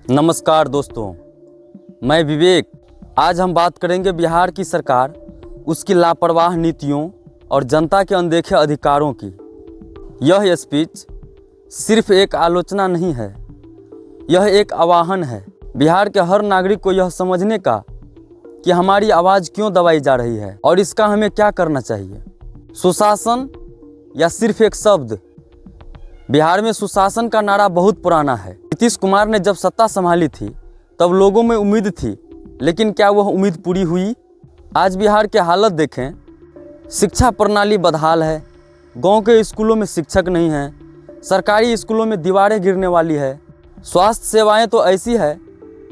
नमस्कार दोस्तों, मैं विवेक। आज हम बात करेंगे बिहार की सरकार, उसकी लापरवाह नीतियों और जनता के अनदेखे अधिकारों की। यह स्पीच सिर्फ एक आलोचना नहीं है, यह एक आह्वान है बिहार के हर नागरिक को यह समझने का कि हमारी आवाज़ क्यों दबाई जा रही है और इसका हमें क्या करना चाहिए। सुशासन या सिर्फ एक शब्द? बिहार में सुशासन का नारा बहुत पुराना है। नीतीश कुमार ने जब सत्ता संभाली थी तब लोगों में उम्मीद थी, लेकिन क्या वह उम्मीद पूरी हुई? आज बिहार की हालत देखें। शिक्षा प्रणाली बदहाल है, गांव के स्कूलों में शिक्षक नहीं हैं, सरकारी स्कूलों में दीवारें गिरने वाली है। स्वास्थ्य सेवाएं तो ऐसी है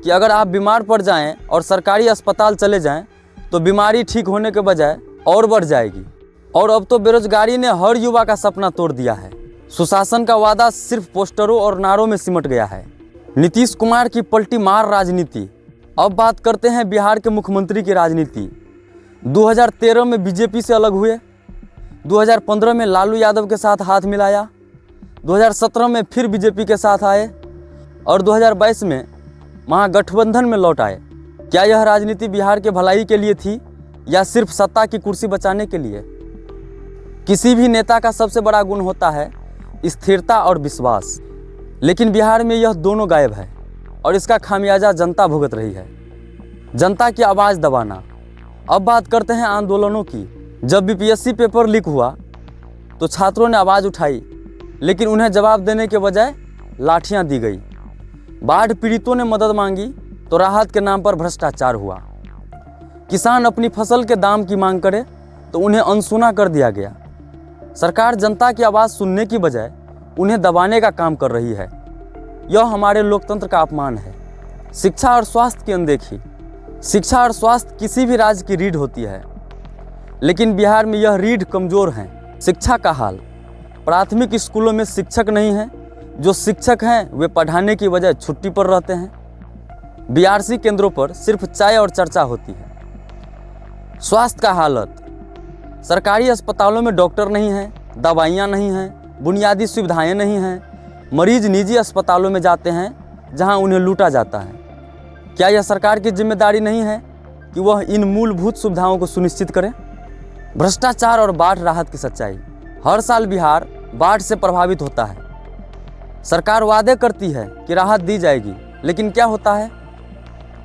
कि अगर आप बीमार पड़ जाएं और सरकारी अस्पताल चले जाएं तो बीमारी ठीक होने के बजाय और बढ़ जाएगी। और अब तो बेरोजगारी ने हर युवा का सपना तोड़ दिया है। सुशासन का वादा सिर्फ पोस्टरों और नारों में सिमट गया है। नीतीश कुमार की पलटी मार राजनीति। अब बात करते हैं बिहार के मुख्यमंत्री की राजनीति। 2013 में बीजेपी से अलग हुए, 2015 में लालू यादव के साथ हाथ मिलाया, 2017 में फिर बीजेपी के साथ आए और 2022 में महागठबंधन में लौट आए। क्या यह राजनीति बिहार के भलाई के लिए थी या सिर्फ सत्ता की कुर्सी बचाने के लिए? किसी भी नेता का सबसे बड़ा गुण होता है स्थिरता और विश्वास, लेकिन बिहार में यह दोनों गायब है और इसका खामियाजा जनता भुगत रही है। जनता की आवाज़ दबाना। अब बात करते हैं आंदोलनों की। जब बीपीएससी पेपर लीक हुआ तो छात्रों ने आवाज़ उठाई, लेकिन उन्हें जवाब देने के बजाय लाठियां दी गई। बाढ़ पीड़ितों ने मदद मांगी तो राहत के नाम पर भ्रष्टाचार हुआ। किसान अपनी फसल के दाम की मांग करे तो उन्हें अनसुना कर दिया गया। सरकार जनता की आवाज़ सुनने की बजाय उन्हें दबाने का काम कर रही है। यह हमारे लोकतंत्र का अपमान है। शिक्षा और स्वास्थ्य की अनदेखी। शिक्षा और स्वास्थ्य किसी भी राज्य की रीढ़ होती है, लेकिन बिहार में यह रीढ़ कमज़ोर है। शिक्षा का हाल। प्राथमिक स्कूलों में शिक्षक नहीं हैं, जो शिक्षक हैं वे पढ़ाने की बजाय छुट्टी पर रहते हैं। बीआरसी केंद्रों पर सिर्फ चाय और चर्चा होती है। स्वास्थ्य का हालत। सरकारी अस्पतालों में डॉक्टर नहीं हैं, दवाइयाँ नहीं हैं, बुनियादी सुविधाएं नहीं हैं। मरीज निजी अस्पतालों में जाते हैं जहां उन्हें लूटा जाता है। क्या यह सरकार की जिम्मेदारी नहीं है कि वह इन मूलभूत सुविधाओं को सुनिश्चित करे? भ्रष्टाचार और बाढ़ राहत की सच्चाई। हर साल बिहार बाढ़ से प्रभावित होता है। सरकार वादे करती है कि राहत दी जाएगी, लेकिन क्या होता है?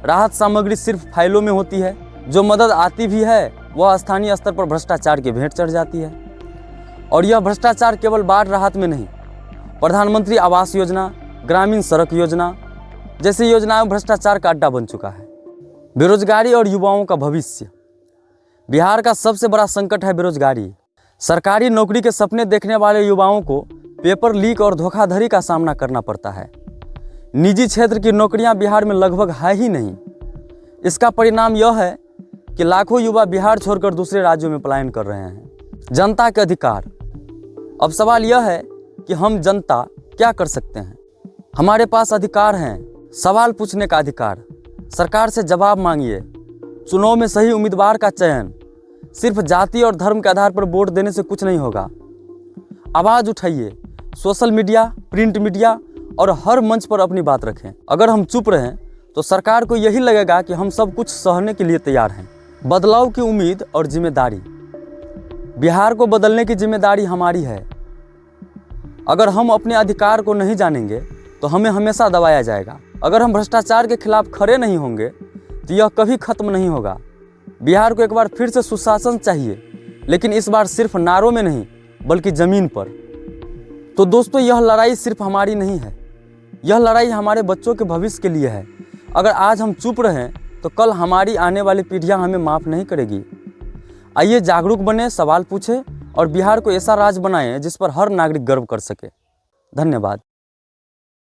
राहत सामग्री सिर्फ फाइलों में होती है। जो मदद आती भी है वह स्थानीय स्तर पर भ्रष्टाचार की भेंट चढ़ जाती है। और यह भ्रष्टाचार केवल बाढ़ राहत में नहीं, प्रधानमंत्री आवास योजना, ग्रामीण सड़क योजना जैसी योजनाएं भ्रष्टाचार का अड्डा बन चुका है। बेरोजगारी और युवाओं का भविष्य। बिहार का सबसे बड़ा संकट है बेरोजगारी। सरकारी नौकरी के सपने देखने वाले युवाओं को पेपर लीक और धोखाधड़ी का सामना करना पड़ता है। निजी क्षेत्र की नौकरियां बिहार में लगभग है ही नहीं। इसका परिणाम यह है कि लाखों युवा बिहार छोड़कर दूसरे राज्यों में पलायन कर रहे हैं। जनता के अधिकार। अब सवाल यह है कि हम जनता क्या कर सकते हैं? हमारे पास अधिकार हैं। सवाल पूछने का अधिकार, सरकार से जवाब मांगिए, चुनाव में सही उम्मीदवार का चयन। सिर्फ जाति और धर्म के आधार पर वोट देने से कुछ नहीं होगा। आवाज़ उठाइए, सोशल मीडिया, प्रिंट मीडिया और हर मंच पर अपनी बात रखें। अगर हम चुप रहें तो सरकार को यही लगेगा कि हम सब कुछ सहने के लिए तैयार हैं। बदलाव की उम्मीद और जिम्मेदारी। बिहार को बदलने की जिम्मेदारी हमारी है। अगर हम अपने अधिकार को नहीं जानेंगे तो हमें हमेशा दबाया जाएगा। अगर हम भ्रष्टाचार के खिलाफ खड़े नहीं होंगे तो यह कभी खत्म नहीं होगा। बिहार को एक बार फिर से सुशासन चाहिए, लेकिन इस बार सिर्फ नारों में नहीं बल्कि ज़मीन पर। तो दोस्तों, यह लड़ाई सिर्फ हमारी नहीं है, यह लड़ाई हमारे बच्चों के भविष्य के लिए है। अगर आज हम चुप रहें तो कल हमारी आने वाली पीढ़ियां हमें माफ़ नहीं करेगी। आइए जागरूक बने, सवाल पूछें और बिहार को ऐसा राज्य बनाएं जिस पर हर नागरिक गर्व कर सके। धन्यवाद।